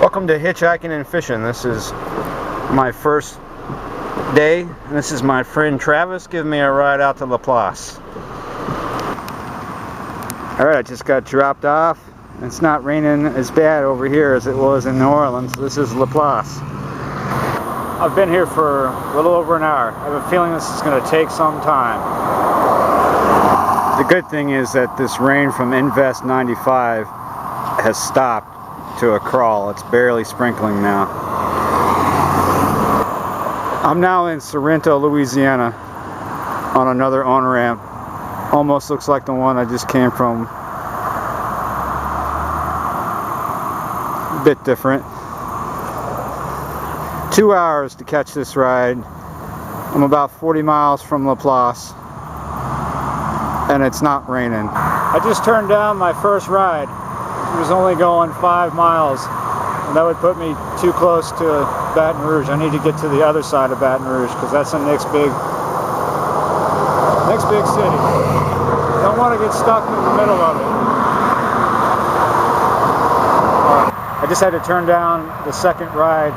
Welcome to Hitchhiking and Fishing. This is my first day, and this is my friend Travis giving me a ride out to Laplace. Alright, I just got dropped off. It's not raining as bad over here as it was in New Orleans. This is Laplace. I've been here for a little over an hour. I have a feeling this is going to take some time. The good thing is that this rain from Invest 95 has stopped to a crawl. It's barely sprinkling now. I'm now in Sorrento, Louisiana on another on-ramp. Almost looks like the one I just came from. A bit different. 2 hours to catch this ride. I'm about 40 miles from Laplace and it's not raining. I just turned down my first ride. It was only going 5 miles, and that would put me too close to Baton Rouge. I need to get to the other side of Baton Rouge because that's the next big city. Don't want to get stuck in the middle of it. I just had to turn down the second ride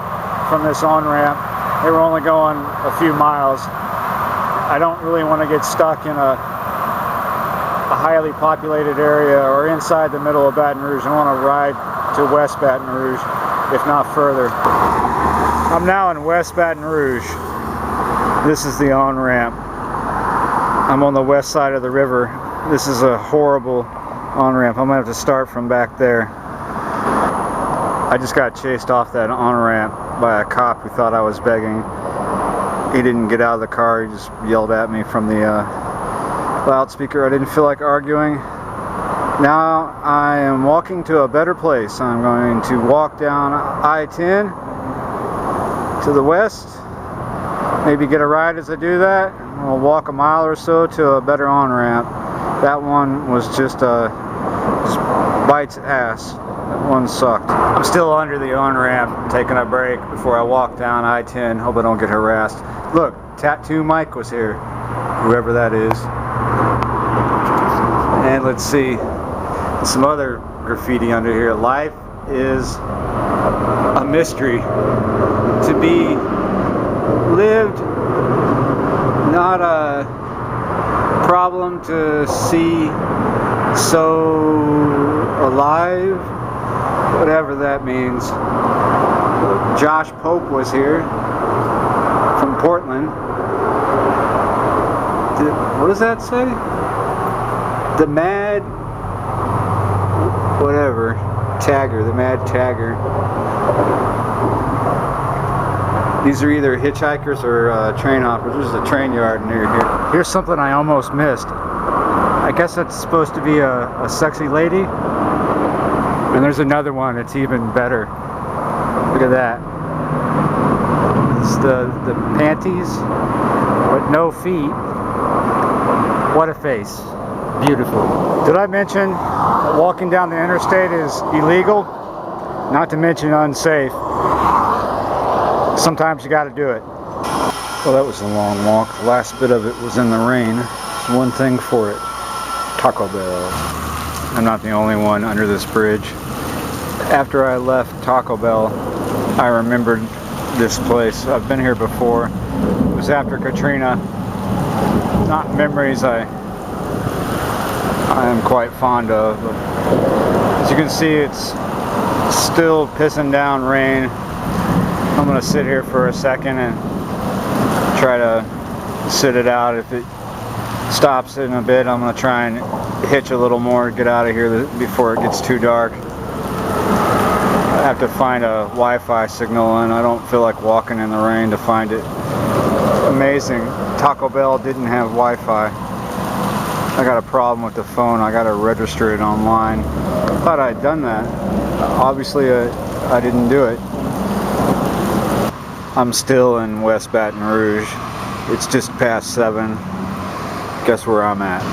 from this on-ramp. They were only going a few miles. I don't really want to get stuck in a highly populated area or inside the middle of Baton Rouge. I want to ride to West Baton Rouge, if not further. I'm now in West Baton Rouge. This is the on-ramp. I'm on the west side of the river. This is a horrible on-ramp. I'm going to have to start from back there. I just got chased off that on-ramp by a cop who thought I was begging. He didn't get out of the car. He just yelled at me from the loudspeaker. I didn't feel like arguing. Now I am walking to a better place. I'm going to walk down I-10 to the west. Maybe get a ride as I do that. I'll walk a mile or so to a better on-ramp. That one was just bites ass. That one sucked. I'm still under the on-ramp, taking a break before I walk down I-10. Hope I don't get harassed. Look, Tattoo Mike was here, whoever that is. And let's see, some other graffiti under here. Life is a mystery to be lived, not a problem to see, so alive, whatever that means. Josh Pope was here from Portland. What does that say? The Mad, whatever, Tagger, the Mad Tagger. These are either hitchhikers or train hoppers. There's a train yard near here. Here's something I almost missed. I guess that's supposed to be a sexy lady. And there's another one that's even better. Look at that. It's the panties, but no feet. What a face. Beautiful. Did I mention that walking down the interstate is illegal? Not to mention unsafe. Sometimes you got to do it. Well, that was a long walk. The last bit of it was in the rain. One thing for it. Taco Bell. I'm not the only one under this bridge. After I left Taco Bell, I remembered this place. I've been here before. It was after Katrina. Not memories I am quite fond of. But as you can see, it's still pissing down rain. I'm going to sit here for a second and try to sit it out. If it stops in a bit, I'm going to try and hitch a little more, get out of here before it gets too dark. I have to find a Wi-Fi signal, and I don't feel like walking in the rain to find it. Amazing. Taco Bell didn't have Wi-Fi. I got a problem with the phone. I got to register it online. I thought I'd done that. Obviously, I didn't do it. I'm still in West Baton Rouge. It's just past 7. Guess where I'm at?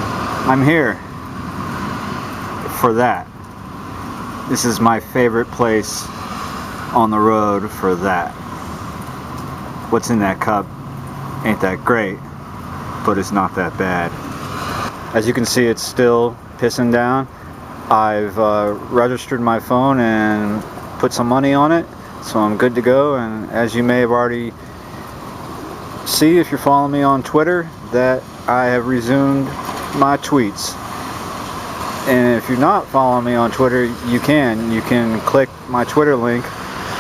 I'm here for that. This is my favorite place on the road for that. What's in that cup ain't that great, but it's not that bad. As you can see, it's still pissing down. I've registered my phone and put some money on it, so I'm good to go. And as you may have already see if you're following me on Twitter, that I have resumed my tweets. And if you're not following me on Twitter, you can click my Twitter link.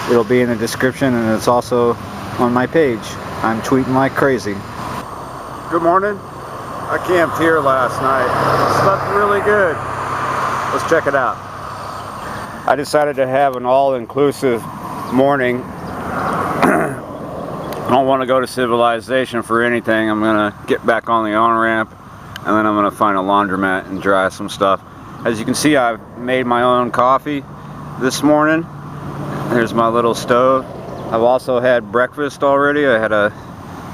It'll be in the description, and it's also on my page. I'm tweeting like crazy. Good morning. I camped here last night. Slept really good. Let's check it out. I decided to have an all-inclusive morning. I don't want to go to civilization for anything. I'm going to get back on the on-ramp, and then I'm going to find a laundromat and dry some stuff. As you can see, I've made my own coffee this morning. There's my little stove. I've also had breakfast already. I had a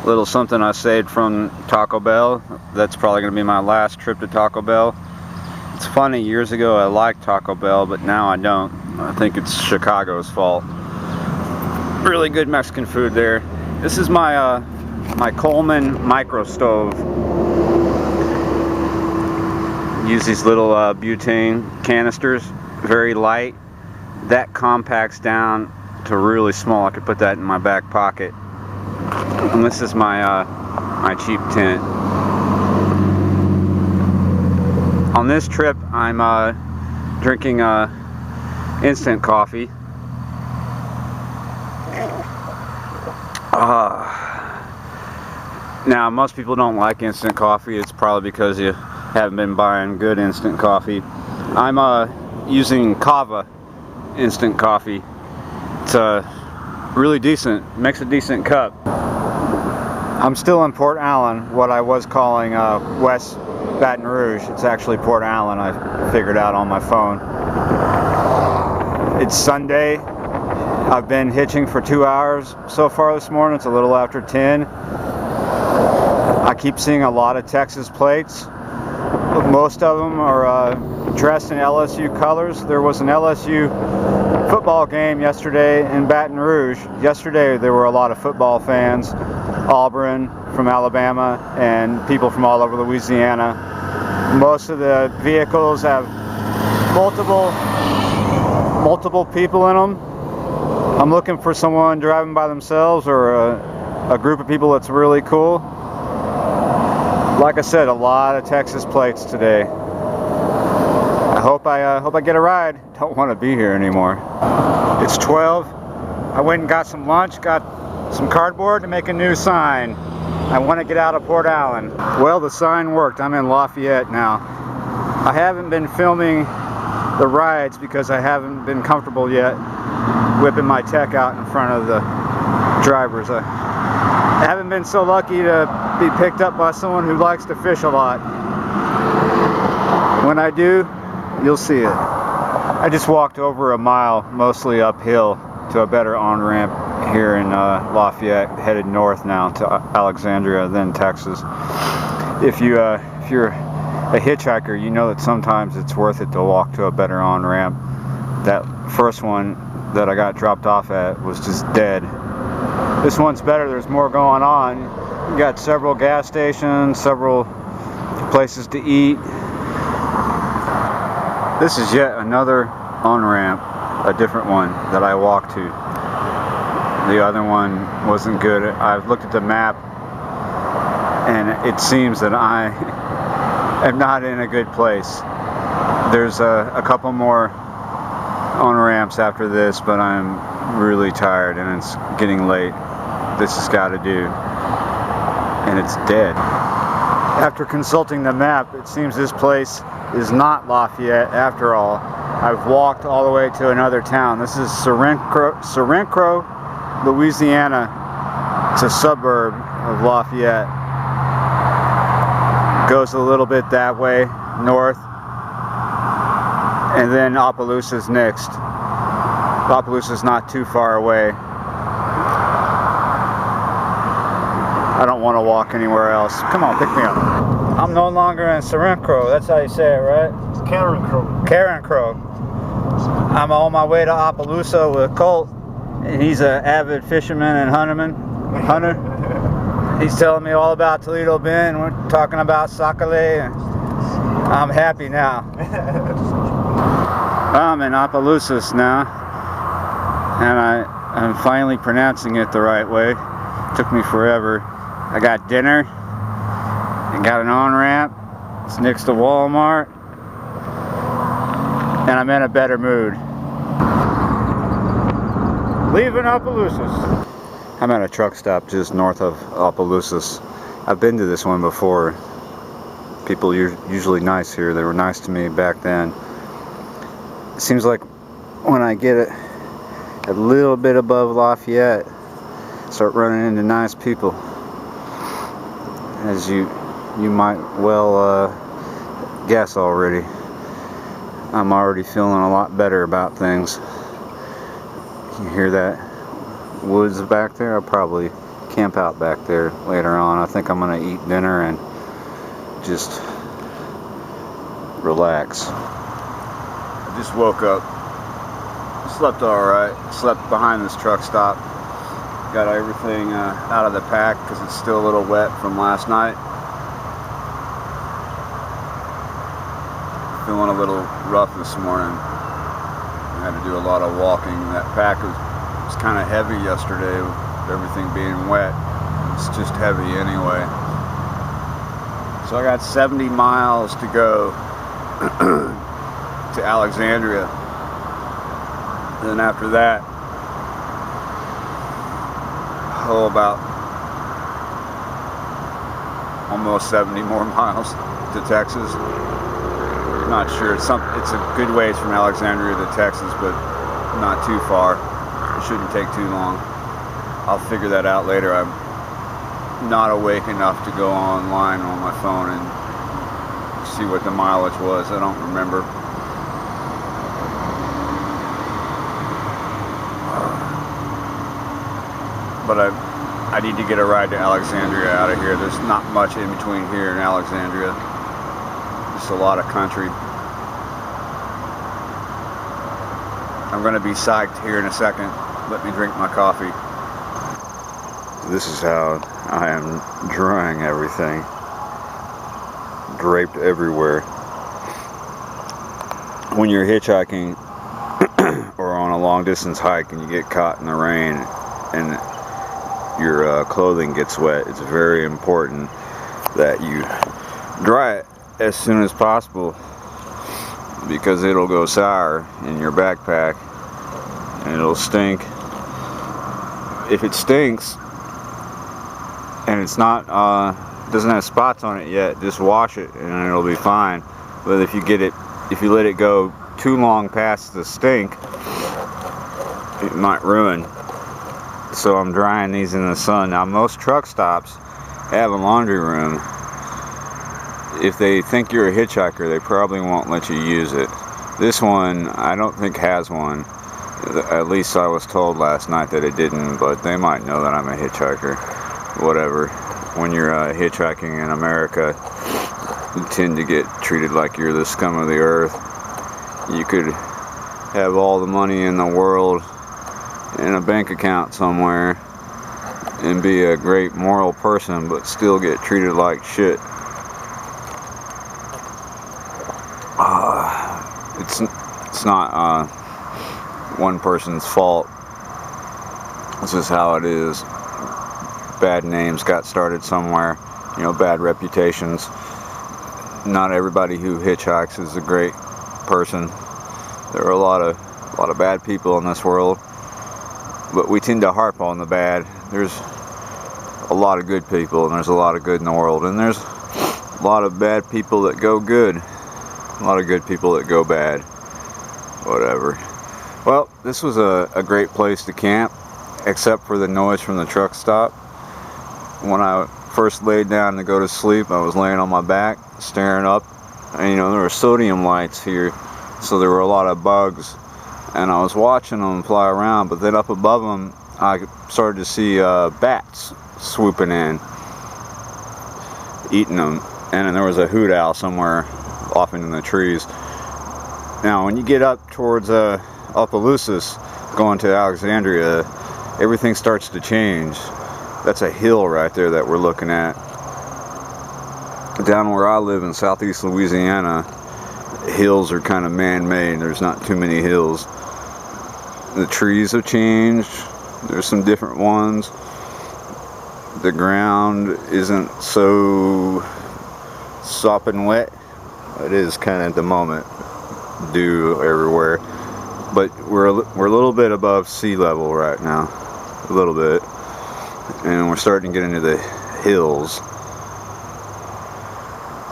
little something I saved from Taco Bell. That's probably going to be my last trip to Taco Bell. It's funny, years ago I liked Taco Bell, but now I don't. I think it's Chicago's fault. Really good Mexican food there. This is my my Coleman micro stove. Use these little butane canisters, very light. That compacts down to really small. I could put that in my back pocket. And this is my my cheap tent. On this trip, I'm drinking instant coffee. Now, most people don't like instant coffee. It's probably because you haven't been buying good instant coffee. I'm using Kava instant coffee. It's really decent. Makes a decent cup. I'm still in Port Allen, what I was calling West Baton Rouge. It's actually Port Allen, I figured out on my phone. It's Sunday. I've been hitching for 2 hours so far this morning. It's a little after 10. I keep seeing a lot of Texas plates. Most of them are dressed in LSU colors. There was an LSU football game yesterday in Baton Rouge. Yesterday there were a lot of football fans. Auburn from Alabama and people from all over Louisiana. Most of the vehicles have multiple people in them. I'm looking for someone driving by themselves or a group of people that's really cool. Like I said, a lot of Texas plates today. I hope I get a ride. Don't want to be here anymore. It's 12. I went and got some lunch, got some cardboard to make a new sign. I want to get out of Port Allen. Well, the sign worked. I'm in Lafayette now. I haven't been filming the rides because I haven't been comfortable yet whipping my tech out in front of the drivers. I haven't been so lucky to be picked up by someone who likes to fish a lot. When I do, you'll see it. I just walked over a mile, mostly uphill, to a better on-ramp here in Lafayette, headed north now to Alexandria, then Texas. If you're a hitchhiker, you know that sometimes it's worth it to walk to a better on-ramp. That first one that I got dropped off at was just dead. This one's better. There's more going on. You got several gas stations, several places to eat. This is yet another on-ramp, a different one that I walked to. The other one wasn't good. I've looked at the map and it seems that I am not in a good place. There's a couple more on-ramps after this, but I'm really tired and it's getting late. This has got to do. And it's dead. After consulting the map, it seems this place is not Lafayette after all. I've walked all the way to another town. This is Serencro, Louisiana. It's a suburb of Lafayette. Goes a little bit that way, north. And then Opelousas next. Opelousas not too far away. I don't want to walk anywhere else. Come on, pick me up. I'm no longer in Serencro. That's how you say it, right? Carencro. I'm on my way to Opelousas with Colt. And he's an avid fisherman and hunter. He's telling me all about Toledo Bend. We're talking about Sakale. And I'm happy now. I'm in Opelousas now. and I'm finally pronouncing it the right way. It took me forever. I got dinner and got an on-ramp. It's next to Walmart, and I'm in a better mood. Leaving Opelousas. I'm at a truck stop just north of Opelousas. I've been to this one before. People are usually nice here. They were nice to me back then. It seems like when I get it a little bit above Lafayette, start running into nice people. As you might well guess already, I'm already feeling a lot better about things. You hear that woods back there? I'll probably camp out back there later on. I think I'm gonna eat dinner and just relax. I just woke up. Slept alright. Slept behind this truck stop. Got everything out of the pack because it's still a little wet from last night. Feeling a little rough this morning. I had to do a lot of walking. That pack was kind of heavy yesterday with everything being wet. It's just heavy anyway. So I got 70 miles to go to Alexandria. And then after that, about almost 70 more miles to Texas. Not sure. It's a good ways from Alexandria to Texas, but not too far. It shouldn't take too long. I'll figure that out later. I'm not awake enough to go online on my phone and see what the mileage was. I don't remember. But I need to get a ride to Alexandria out of here. There's not much in between here and Alexandria. Just a lot of country. I'm going to be psyched here in a second. Let me drink my coffee. This is how I am drying everything. Draped everywhere. When you're hitchhiking or on a long distance hike and you get caught in the rain and your clothing gets wet, it's very important that you dry it as soon as possible, because it'll go sour in your backpack and it'll stink. If it stinks and it's not doesn't have spots on it yet, just wash it and it'll be fine. But if you let it go too long past the stink, it might ruin. So I'm drying these in the sun. Now most truck stops have a laundry room. If they think you're a hitchhiker, they probably won't let you use it. This one I don't think has one. At least I was told last night that it didn't, but they might know that I'm a hitchhiker. Whatever. When you're hitchhiking in America, you tend to get treated like you're the scum of the earth. You could have all the money in the world in a bank account somewhere and be a great moral person, but still get treated like shit. It's not one person's fault. This is how it is. Bad names got started somewhere, you know, bad reputations. Not everybody who hitchhikes is a great person. There are a lot of bad people in this world, but we tend to harp on the bad. There's a lot of good people, and there's a lot of good in the world, and there's a lot of bad people that go good, a lot of good people that go bad. Whatever. Well, this was a great place to camp, except for the noise from the truck stop. When I first laid down to go to sleep, I was laying on my back, staring up, and you know, there were sodium lights here, so there were a lot of bugs, and I was watching them fly around, but then up above them, I started to see bats swooping in, eating them, and then there was a hoot owl somewhere off in the trees. Now, when you get up towards Opelousas, going to Alexandria, everything starts to change. That's a hill right there that we're looking at. Down where I live in southeast Louisiana, hills are kind of man-made. There's not too many hills. The trees have changed. There's some different ones. The ground isn't so sopping wet. It is kind of at the moment, dew everywhere. But we're a little bit above sea level right now. A little bit. And we're starting to get into the hills.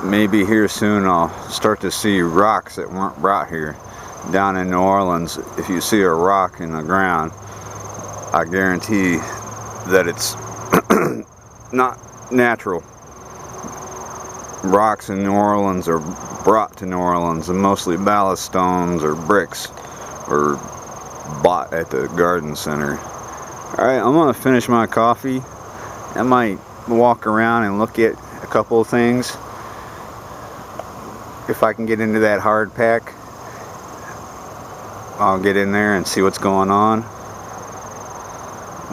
Maybe here soon I'll start to see rocks that weren't brought here. Down in New Orleans, if you see a rock in the ground, I guarantee that it's not natural. Rocks in New Orleans are brought to New Orleans, and mostly ballast stones or bricks or bought at the garden center. Alright, I'm gonna finish my coffee. I might walk around and look at a couple of things. If I can get into that hard pack, I'll get in there and see what's going on.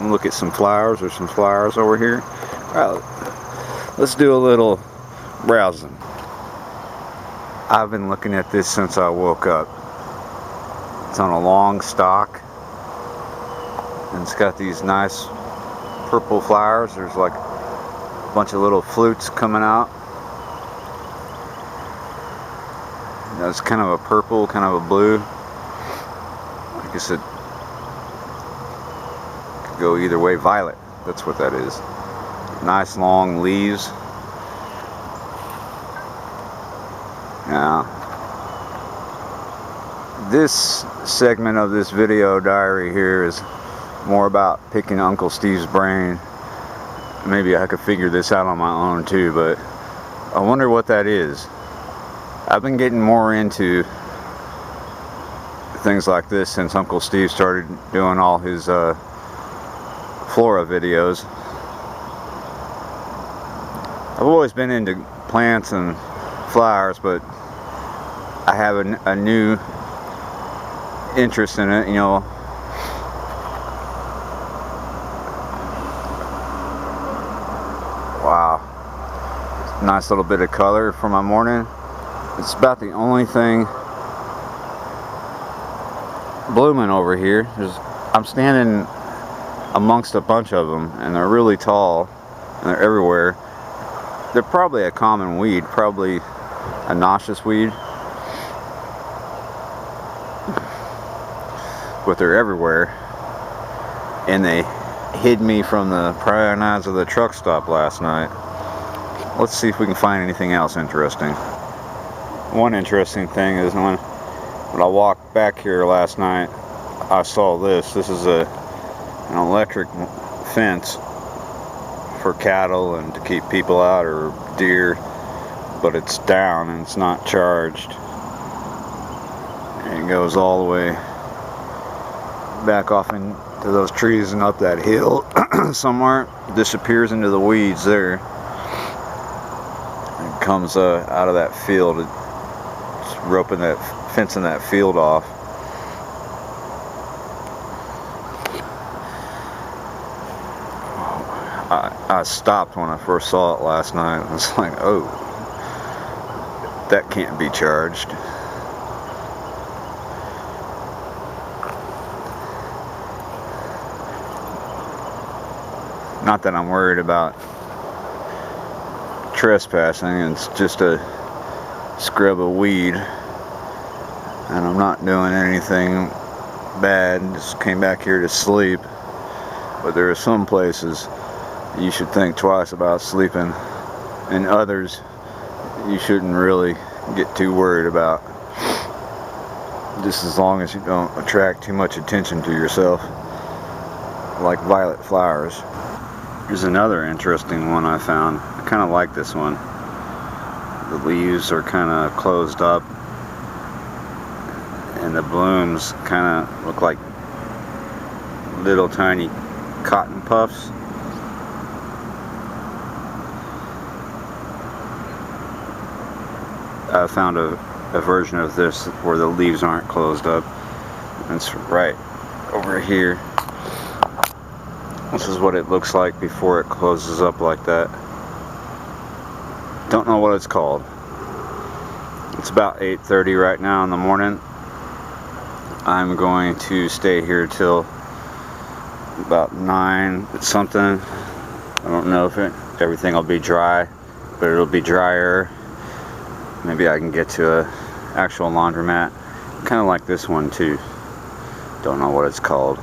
Look at some flowers. There's some flowers over here. Alright, let's do a little browsing. I've been looking at this since I woke up. It's on a long stalk, and it's got these nice purple flowers. There's like a bunch of little flutes coming out. It's kind of a purple, kind of a blue. I guess it could go either way. Violet, that's what that is. Nice long leaves. Now, this segment of this video diary here is more about picking Uncle Steve's brain. Maybe I could figure this out on my own too, but I wonder what that is. I've been getting more into things like this since Uncle Steve started doing all his flora videos. I've always been into plants and flowers, but I have a new interest in it, you know. Wow, nice little bit of color for my morning. It's about the only thing blooming over here. I'm standing amongst a bunch of them, and they're really tall, and they're everywhere. They're probably a common weed, probably a nauseous weed, but they're everywhere, and they hid me from the prying eyes of the truck stop last night. Let's see if we can find anything else interesting. One interesting thing is when I walked back here last night, I saw this. This is an electric fence for cattle and to keep people out, or deer, but it's down and it's not charged. And it goes all the way back off into those trees and up that hill somewhere. Disappears into the weeds there. And comes out of that field. It's roping that, fencing that field off. I stopped when I first saw it last night. I was like, oh, that can't be charged. Not that I'm worried about trespassing. It's just a scrub of weed, and I'm not doing anything bad. Just came back here to sleep. But there are some places you should think twice about sleeping, and others you shouldn't really get too worried about, just as long as you don't attract too much attention to yourself, like violet flowers. Here's another interesting one I found. I kind of like this one. The leaves are kind of closed up, and the blooms kind of look like little tiny cotton puffs. I found a version of this where the leaves aren't closed up. It's right over here. This is what it looks like before it closes up like that. Don't know what it's called. It's about 8:30 right now in the morning. I'm going to stay here till about 9 something. I don't know if everything will be dry, but it'll be drier. Maybe I can get to a actual laundromat, kind of like this one too. Don't know what it's called.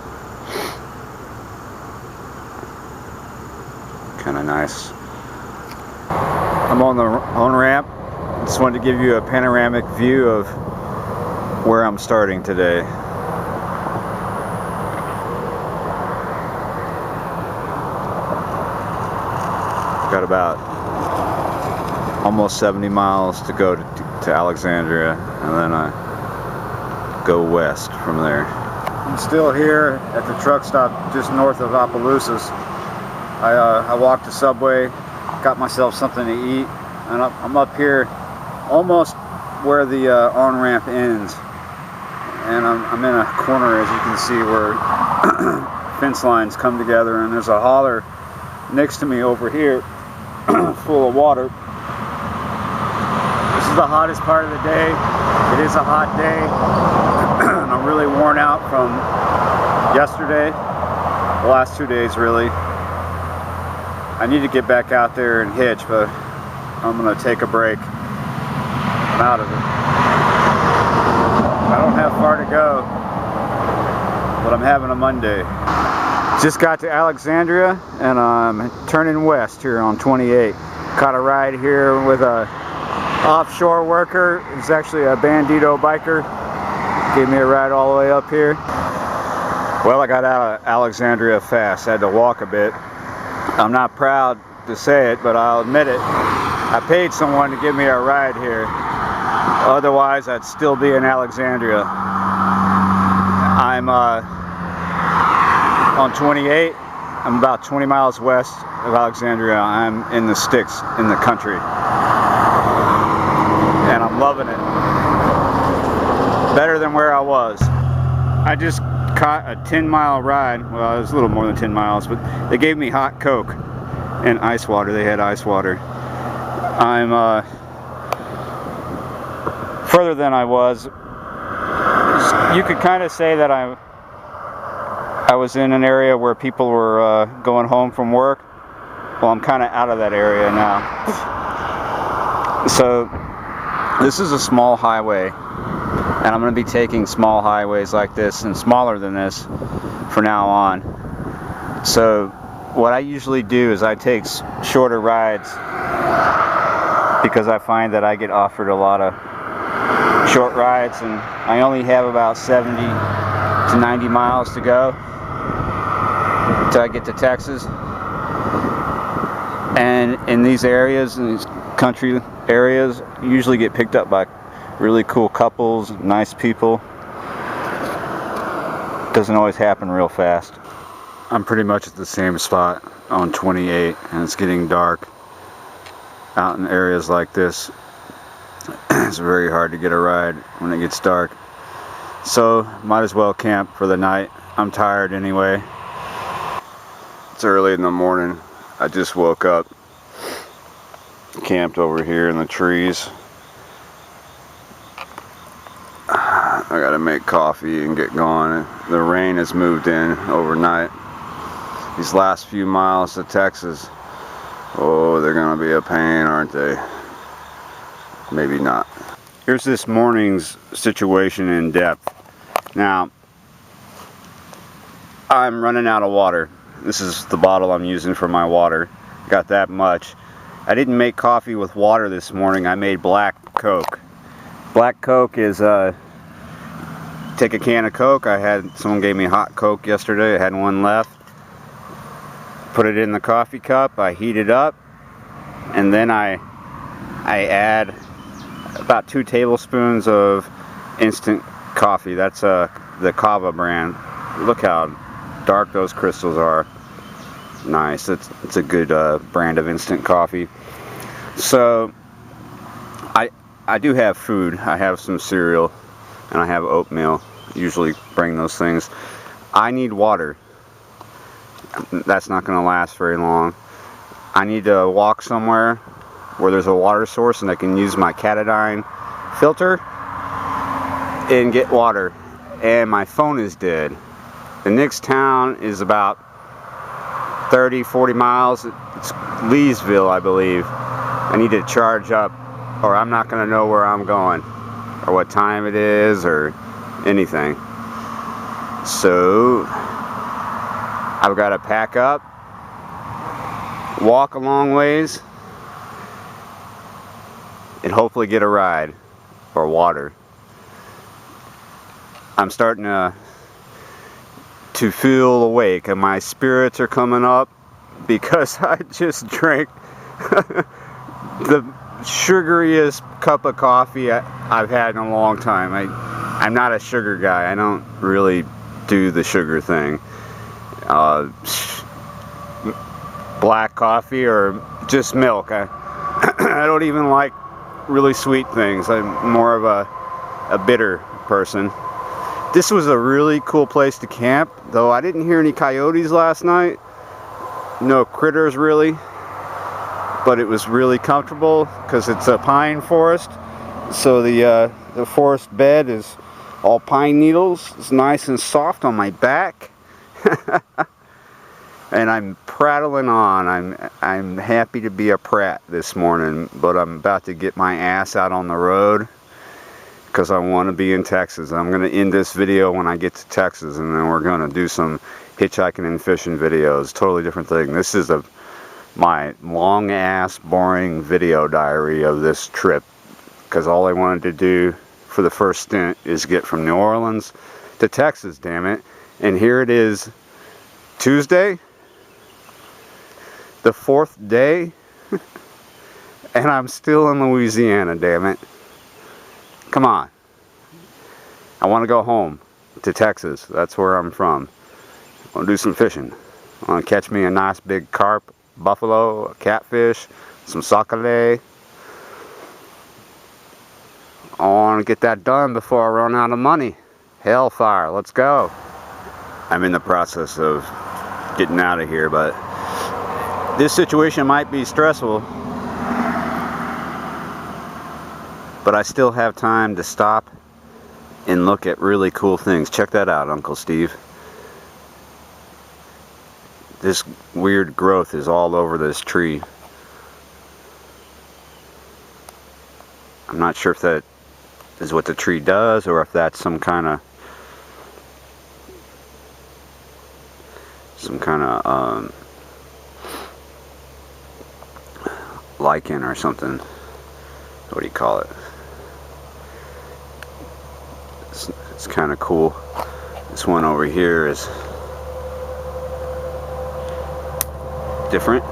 Kind of nice. I'm on the on-ramp. Just wanted to give you a panoramic view of where I'm starting today. Got about almost 70 miles to go to Alexandria, and then I go west from there. I'm still here at the truck stop just north of Opelousas. I walked the subway, got myself something to eat, and I'm up here almost where the on-ramp ends. And I'm in a corner, as you can see, where fence lines come together, and there's a holler next to me over here full of water. This is the hottest part of the day. It is a hot day. I'm really worn out from yesterday, the last 2 days really. I need to get back out there and hitch, but I'm going to take a break. I'm out of it. I don't have far to go, but I'm having a Monday. Just got to Alexandria, and I'm turning west here on 28. Caught a ride here with a offshore worker. He's actually a Bandito biker. Gave me a ride all the way up here. Well, I got out of Alexandria fast. I had to walk a bit. I'm not proud to say it, but I'll admit it. I paid someone to give me a ride here. Otherwise, I'd still be in Alexandria. I'm on 28. I'm about 20 miles west of Alexandria. I'm in the sticks, in the country. And I'm loving it. Better than where I was. I just caught a 10-mile ride. Well, it was a little more than 10 miles, but they gave me hot Coke and ice water. They had ice water. I'm further than I was. You could kind of say that I was in an area where people were going home from work. Well, I'm kind of out of that area now. So this is a small highway, and I'm going to be taking small highways like this and smaller than this for now on. So what I usually do is I take shorter rides because I find that I get offered a lot of short rides, and I only have about 70 to 90 miles to go until I get to Texas. And in these areas, in these country areas, you usually get picked up by really cool couples, nice people. Doesn't always happen real fast. I'm pretty much at the same spot on 28, and it's getting dark. Out in areas like this, it's very hard to get a ride when it gets dark. So, might as well camp for the night. I'm tired anyway. It's early in the morning. I just woke up. Camped over here in the trees. I gotta make coffee and get going. The rain has moved in overnight. These last few miles to Texas, oh, they're gonna be a pain, aren't they? Maybe not. Here's this morning's situation in depth. Now, I'm running out of water. This is the bottle I'm using for my water. Got that much. I didn't make coffee with water this morning. I made black Coke. Black Coke is take a can of Coke. Someone gave me hot Coke yesterday. I had one left. Put it in the coffee cup. I heat it up, and then I add about 2 tablespoons of instant coffee. That's the Kava brand. Look how dark those crystals are. Nice. It's a good brand of instant coffee. So I do have food. I have some cereal and I have oatmeal. Usually bring those things. I need water. That's not going to last very long. I need to walk somewhere where there's a water source and I can use my Catadine filter and get water. and my phone is dead. The next town is about 30-40 miles. It's Leesville, I believe. I need to charge up, or I'm not going to know where I'm going, or what time it is, or anything. So I've got to pack up, walk a long ways, and hopefully get a ride or water. I'm starting to feel awake, and my spirits are coming up because I just drank the sugariest cup of coffee I've had in a long time. I'm not a sugar guy. I don't really do the sugar thing. Black coffee or just milk. I don't even like really sweet things. I'm more of a bitter person. This was a really cool place to camp, though I didn't hear any coyotes last night. No critters really, but it was really comfortable because it's a pine forest. So the forest bed is all pine needles. It's nice and soft on my back. And I'm prattling on. I'm happy to be a prat this morning, but I'm about to get my ass out on the road because I want to be in Texas. I'm going to end this video when I get to Texas, and then we're going to do some hitchhiking and fishing videos. Totally different thing. This is my long ass boring video diary of this trip, because all I wanted to do for the first stint is get from New Orleans to Texas, damn it. And here it is, Tuesday, the 4th day, and I'm still in Louisiana, damn it. Come on. I want to go home to Texas. That's where I'm from. I want to do some fishing. I want to catch me a nice big carp, buffalo, a catfish, some sac-a-lait. I want to get that done before I run out of money. Hellfire, let's go. I'm in the process of getting out of here, but this situation might be stressful. But I still have time to stop and look at really cool things. Check that out, Uncle Steve. This weird growth is all over this tree. I'm not sure if that is what the tree does, or if that's some kind of lichen or something. What do you call it? It's kind of cool. This one over here is different.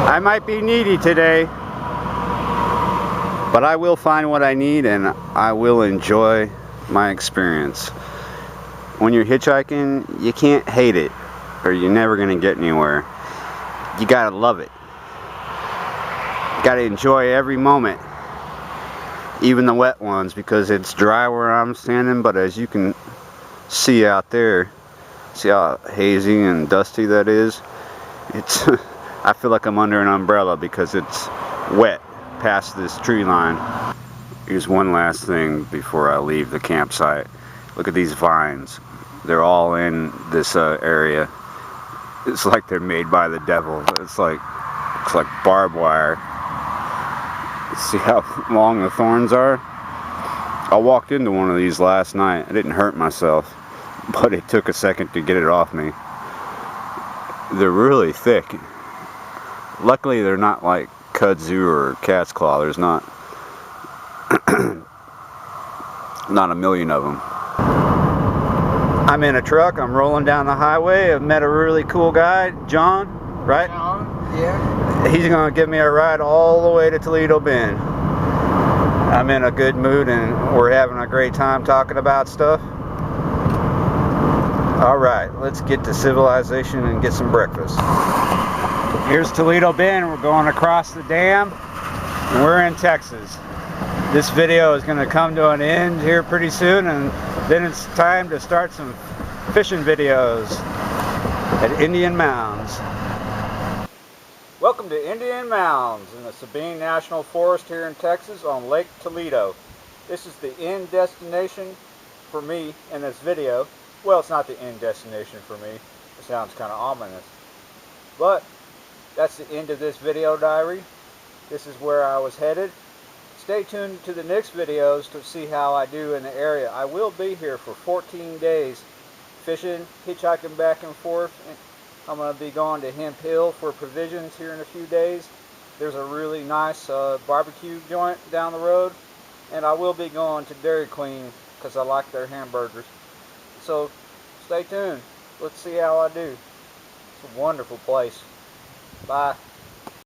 I might be needy today, but I will find what I need, and I will enjoy my experience. When you're hitchhiking, you can't hate it, or you're never gonna get anywhere. You gotta love it. You gotta enjoy every moment, even the wet ones, because it's dry where I'm standing, but as you can see out there, see how hazy and dusty that is? It's I feel like I'm under an umbrella because it's wet past this tree line. Here's one last thing before I leave the campsite. Look at these vines. They're all in this area. It's like they're made by the devil. It's like barbed wire. See how long the thorns are? I walked into one of these last night. I didn't hurt myself, but it took a second to get it off me. They're really thick. Luckily, they're not like kudzu or cat's claw. There's not a million of them. I'm in a truck. I'm rolling down the highway. I've met a really cool guy, John, right? John, yeah. He's going to give me a ride all the way to Toledo Bend. I'm in a good mood, and we're having a great time talking about stuff. All right, let's get to civilization and get some breakfast. Here's Toledo Bend. We're going across the dam, and we're in Texas. This video is going to come to an end here pretty soon, and then it's time to start some fishing videos at Indian Mounds. Welcome Welcome to Indian Mounds in the Sabine National Forest here in Texas on Lake Toledo. This is the end destination for me in this video. Well, it's not the end destination for me. It sounds kind of ominous. But that's the end of this video diary. This is where I was headed. Stay tuned to the next videos to see how I do in the area. I will be here for 14 days fishing, hitchhiking back and forth. I'm going to be going to Hemp Hill for provisions here in a few days. There's a really nice barbecue joint down the road. And I will be going to Dairy Queen because I like their hamburgers. So stay tuned. Let's see how I do. It's a wonderful place. Bye.